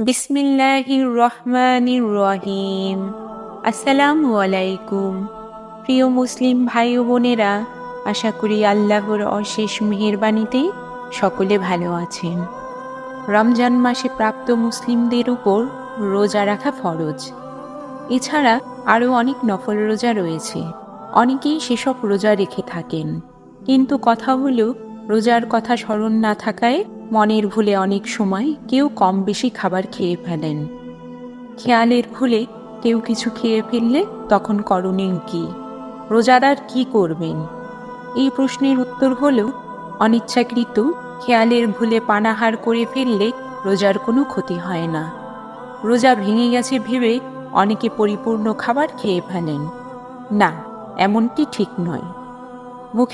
বিসমিল্লাহির রহমানির রহিম। আসসালামু আলাইকুম। প্রিয় মুসলিম ভাই ও বোনেরা, আশা করি আল্লাহর অশেষ মেহেরবানিতে সকলে ভালো আছেন। রমজান মাসে প্রাপ্ত মুসলিমদের উপর রোজা রাখা ফরজ। এছাড়া আরও অনেক নফল রোজা রয়েছে। অনেকেই সেসব রোজা রেখে থাকেন, কিন্তু কথা হলো, রোজার কথা স্মরণ না থাকায় মনের ভুলে অনেক সময় কেউ কম বেশি খাবার খেয়ে ফেলেন। খেয়ালের ভুলে কেউ কিছু খেয়ে ফেললে তখন করণীয় কি? রোজাদার কি করবেন? এই প্রশ্নের উত্তর হলো, অনিচ্ছাকৃত খেয়ালের ভুলে পানাহার করে ফেললে রোজার কোনো ক্ষতি হয় না। রোজা ভেঙে গেছে ভেবে অনেকে পরিপূর্ণ খাবার খেয়ে ফেলেন। না, এমনটি ঠিক নয়। মুখে